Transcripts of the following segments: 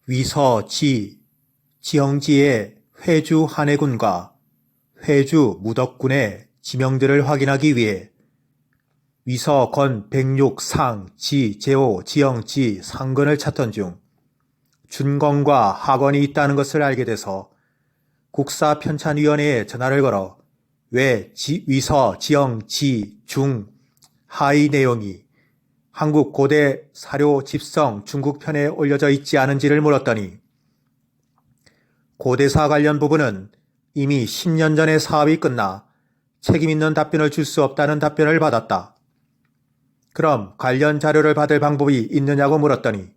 위서 지형지의 회주 한해군과 회주 무덕군의 지명들을 확인하기 위해 위서 건 106 상, 지, 제오, 지형, 지, 상건을 찾던 중 준건과 하건이 있다는 것을 알게 돼서 국사편찬위원회에 전화를 걸어 왜 위서, 지형, 지, 중, 하의 내용이 한국 고대 사료 집성 중국편에 올려져 있지 않은지를 물었더니 고대사 관련 부분은 이미 10년 전에 사업이 끝나 책임있는 답변을 줄 수 없다는 답변을 받았다. 그럼 관련 자료를 받을 방법이 있느냐고 물었더니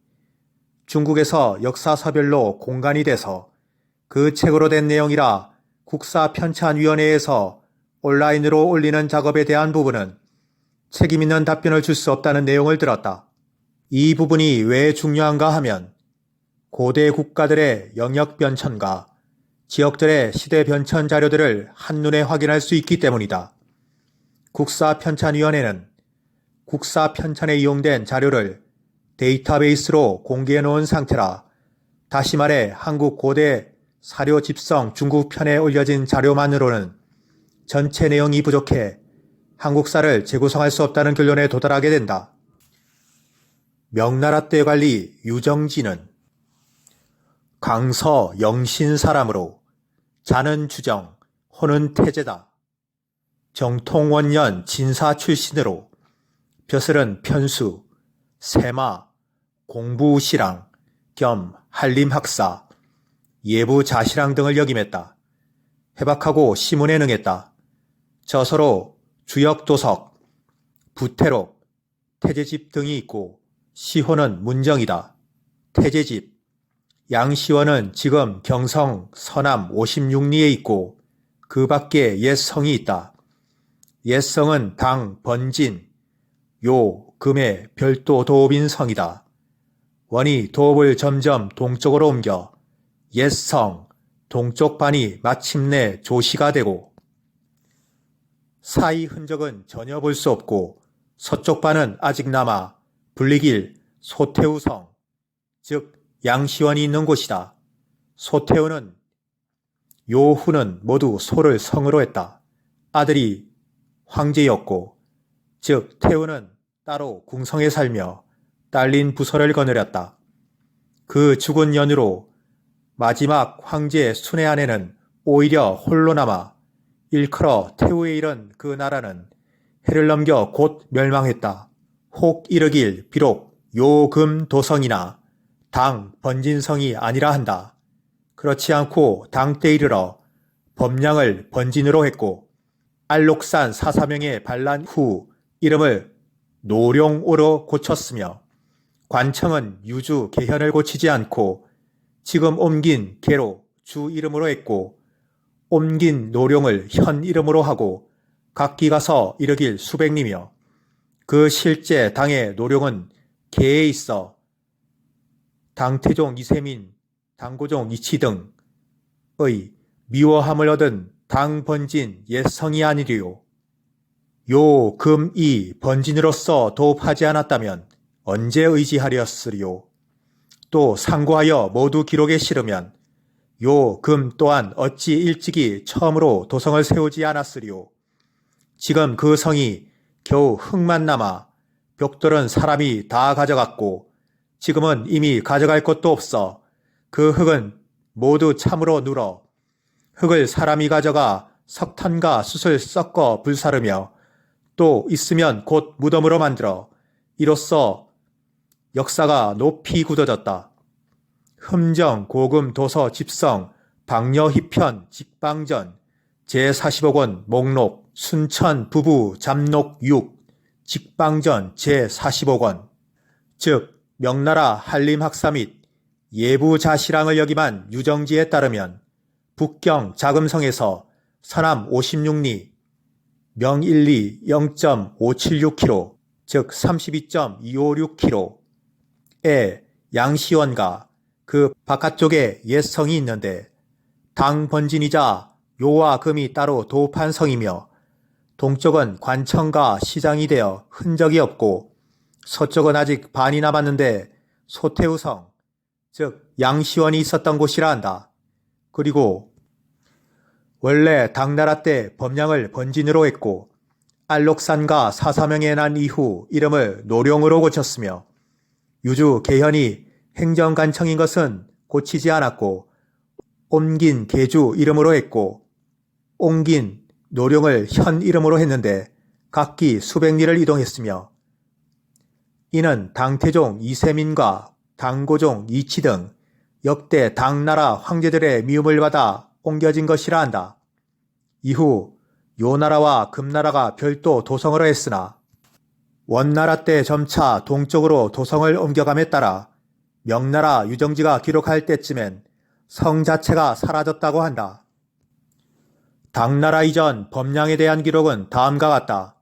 중국에서 역사서별로 공간이 돼서 그 책으로 된 내용이라 국사편찬위원회에서 온라인으로 올리는 작업에 대한 부분은 책임있는 답변을 줄 수 없다는 내용을 들었다. 이 부분이 왜 중요한가 하면 고대 국가들의 영역 변천과 지역들의 시대 변천 자료들을 한눈에 확인할 수 있기 때문이다. 국사편찬위원회는 국사편찬에 이용된 자료를 데이터베이스로 공개해 놓은 상태라 다시 말해 한국 고대 사료 집성 중국편에 올려진 자료만으로는 전체 내용이 부족해 한국사를 재구성할 수 없다는 결론에 도달하게 된다. 명나라 때 관리 유정지는 강서 영신 사람으로 자는 주정, 호는 태제다. 정통원년 진사 출신으로 벼슬은 편수, 세마, 공부시랑 겸 한림학사, 예부자시랑 등을 역임했다. 해박하고 시문에 능했다. 저서로 주역도석, 부태록, 태제집 등이 있고 시호는 문정이다. 태제집, 양시원은 지금 경성 서남 56리에 있고 그 밖에 옛 성이 있다. 옛 성은 당 번진, 요, 금의 별도 도읍인 성이다. 원이 도읍을 점점 동쪽으로 옮겨 옛 성, 동쪽 반이 마침내 조시가 되고 사이 흔적은 전혀 볼 수 없고 서쪽 반은 아직 남아 불리길 소태우성, 즉 양시원이 있는 곳이다. 소태우는 요후는 모두 소를 성으로 했다. 아들이 황제였고 즉 태우는 따로 궁성에 살며 딸린 부서를 거느렸다. 그 죽은 연유로 마지막 황제 순의 아내는 오히려 홀로 남아 일컬어 태우에 이른 그 나라는 해를 넘겨 곧 멸망했다. 혹 이르길 비록 요금 도성이나 당 번진성이 아니라 한다. 그렇지 않고 당 때 이르러 범량을 번진으로 했고 알록산 사사명에 반란 후 이름을 노룡오로 고쳤으며 관청은 유주 개현을 고치지 않고 지금 옮긴 개로 주 이름으로 했고 옮긴 노룡을 현 이름으로 하고 각기 가서 이르길 수백리며 그 실제 당의 노룡은 개에 있어 당태종 이세민, 당고종 이치 등의 미워함을 얻은 당번진 옛성이 아니리요. 요 금이 번진으로서 도읍하지 않았다면 언제 의지하렸으리요. 또 상고하여 모두 기록에 실으면 요 금 또한 어찌 일찍이 처음으로 도성을 세우지 않았으리요. 지금 그 성이 겨우 흙만 남아 벽돌은 사람이 다 가져갔고 지금은 이미 가져갈 것도 없어 그 흙은 모두 참으로 눌어 흙을 사람이 가져가 석탄과 숯을 섞어 불사르며 또 있으면 곧 무덤으로 만들어 이로써 역사가 높이 굳어졌다. 흠정, 고금, 도서, 집성, 방여, 희편, 직방전, 제45권, 목록, 순천, 부부, 잡록 6, 직방전 제45권, 즉 명나라 한림학사 및 예부자시랑을 역임한 유정지에 따르면 북경 자금성에서 서남 56리, 명일리 0.576km, 즉 32.256km에 양시원과 그 바깥쪽에 옛 성이 있는데 당번진이자 요와 금이 따로 도읍한 성이며 동쪽은 관청과 시장이 되어 흔적이 없고 서쪽은 아직 반이 남았는데 소태우성, 즉 양시원이 있었던 곳이라 한다. 그리고 원래 당나라 때 범양을 번진으로 했고 알록산과 사사명에 난 이후 이름을 노룡으로 고쳤으며 유주 개현이 행정관청인 것은 고치지 않았고 옮긴 계주 이름으로 했고 옮긴 노룡을 현 이름으로 했는데 각기 수백 리를 이동했으며 이는 당태종 이세민과 당고종 이치 등 역대 당나라 황제들의 미움을 받아 옮겨진 것이라 한다. 이후 요나라와 금나라가 별도 도성을 했으나 원나라 때 점차 동쪽으로 도성을 옮겨감에 따라 명나라 유정지가 기록할 때쯤엔 성 자체가 사라졌다고 한다. 당나라 이전 범양에 대한 기록은 다음과 같다.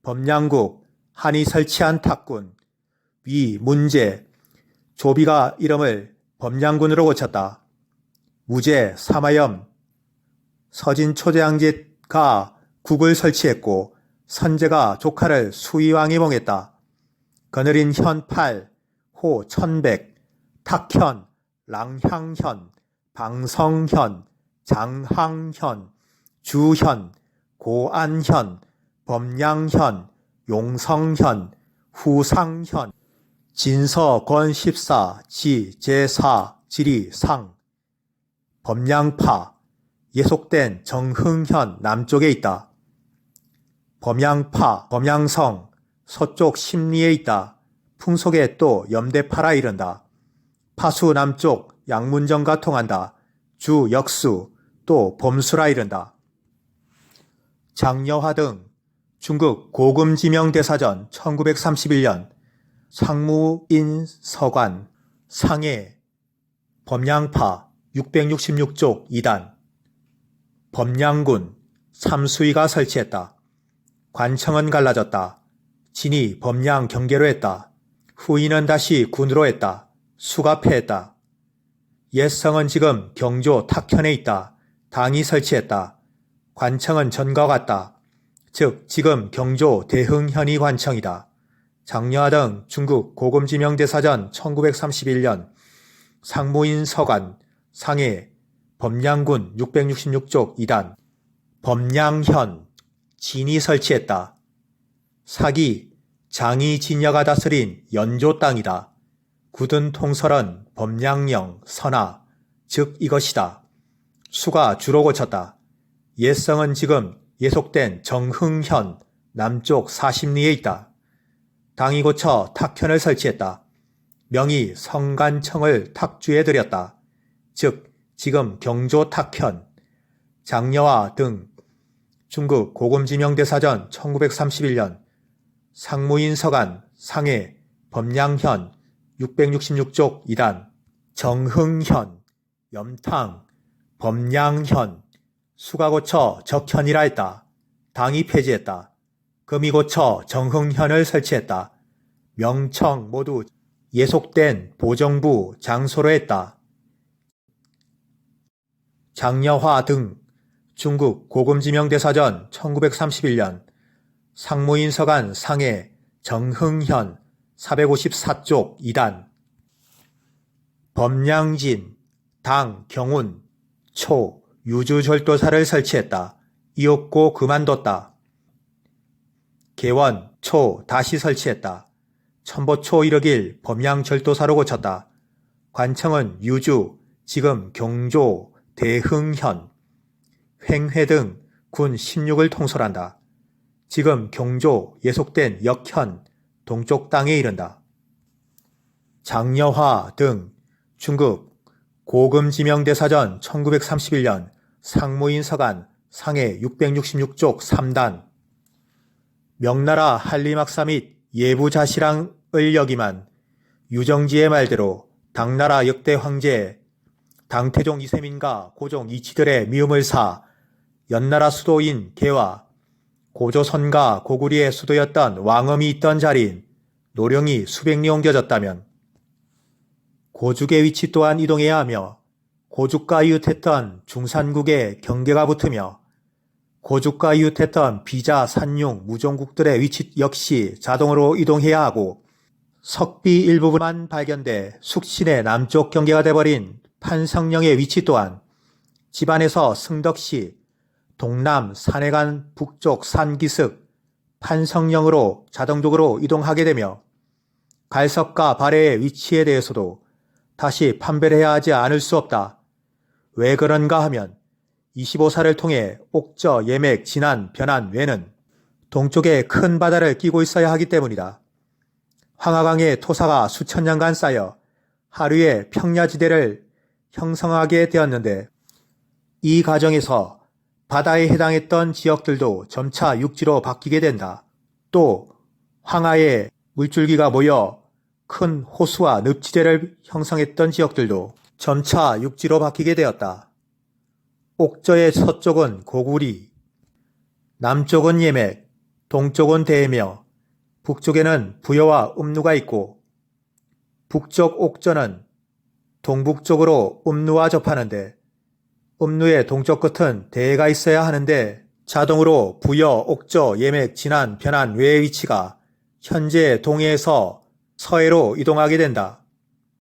범양국, 한이 설치한 탁군, 위, 문제, 조비가 이름을 범양군으로 고쳤다. 무제, 사마염, 서진초대왕제가 국을 설치했고 선제가 조카를 수의왕이 봉했다. 거느린 현팔, 호 천백, 탁현, 랑향현, 방성현, 장항현, 주현, 고안현, 범양현, 용성현, 후상현, 진서 권십사, 지, 제사, 지리, 상, 범양파, 예속된 정흥현 남쪽에 있다. 범양파, 범양성, 서쪽 심리에 있다. 풍속에 또 염대파라 이른다. 파수 남쪽 양문정과 통한다. 주 역수, 또 범수라 이른다. 장여화 등 중국 고금지명대사전 1931년 상무인서관 상해 범양파 666쪽 2단 범양군 삼수위가 설치했다. 관청은 갈라졌다. 진이 범양 경계로 했다. 후인은 다시 군으로 했다. 수가 패했다. 옛성은 지금 경조 탁현에 있다. 당이 설치했다. 관청은 전과 같다. 즉 지금 경조 대흥현이 관청이다. 장여하 등 중국 고금지명대사전 1931년 상무인 서관 상해 범양군 666쪽 2단 범양현 진이 설치했다. 사기 장이 진여가 다스린 연조 땅이다. 굳은 통설은 범양령 선하 즉 이것이다. 수가 주로 고쳤다. 옛성은 지금 예속된 정흥현 남쪽 40리에 있다. 당이 고쳐 탁현을 설치했다. 명의 성간청을 탁주에 들였다. 즉 지금 경조 탁현, 장여화 등 중국 고금지명대사전 1931년 상무인 서간 상해 범양현 666쪽 2단 정흥현, 염탕, 범양현, 수가 고쳐 적현이라 했다. 당이 폐지했다. 금이 고쳐 정흥현을 설치했다. 명청 모두 예속된 보정부 장소로 했다. 장여화 등 중국 고금지명대사전 1931년 상무인 서간 상해 정흥현 454쪽 2단 범양진, 당, 경운, 초, 유주절도사를 설치했다. 이었고 그만뒀다. 개원, 초, 다시 설치했다. 천보초 1억일 범양절도사로 고쳤다. 관청은 유주, 지금 경조, 대흥현, 횡회 등 군 16을 통솔한다. 지금 경조 예속된 역현, 동쪽 땅에 이른다. 장여화 등 중국 고금지명대사전 1931년 상무인 서간 상해 666쪽 3단 명나라 한리막사 및 예부자시랑을 역임한 유정지의 말대로 당나라 역대 황제 당태종 이세민과 고종 이치들의 미움을 사 연나라 수도인 개와 고조선과 고구리의 수도였던 왕엄이 있던 자리인 노령이 수백 리 옮겨졌다면 고죽의 위치 또한 이동해야 하며 고죽과 이웃했던 중산국의 경계가 붙으며 고죽과 이웃했던 비자, 산융, 무종국들의 위치 역시 자동으로 이동해야 하고 석비 일부분만 발견돼 숙신의 남쪽 경계가 돼버린 판성령의 위치 또한 집안에서 승덕시, 동남 산해간 북쪽 산기슭, 판성령으로 자동적으로 이동하게 되며 갈석과 발해의 위치에 대해서도 다시 판별해야 하지 않을 수 없다. 왜 그런가 하면 25사를 통해 옥저, 예맥, 진안, 변안, 외는 동쪽에 큰 바다를 끼고 있어야 하기 때문이다. 황하강의 토사가 수천 년간 쌓여 하류의 평야지대를 형성하게 되었는데 이 과정에서 바다에 해당했던 지역들도 점차 육지로 바뀌게 된다. 또 황하에 물줄기가 모여 큰 호수와 늪지대를 형성했던 지역들도 점차 육지로 바뀌게 되었다. 옥저의 서쪽은 고구리, 남쪽은 예맥, 동쪽은 대해며 북쪽에는 부여와 음루가 있고 북쪽 옥저는 동북쪽으로 음루와 접하는데 음루의 동쪽 끝은 대해가 있어야 하는데 자동으로 부여, 옥저, 예맥, 진안, 변안, 외의 위치가 현재 동해에서 서해로 이동하게 된다.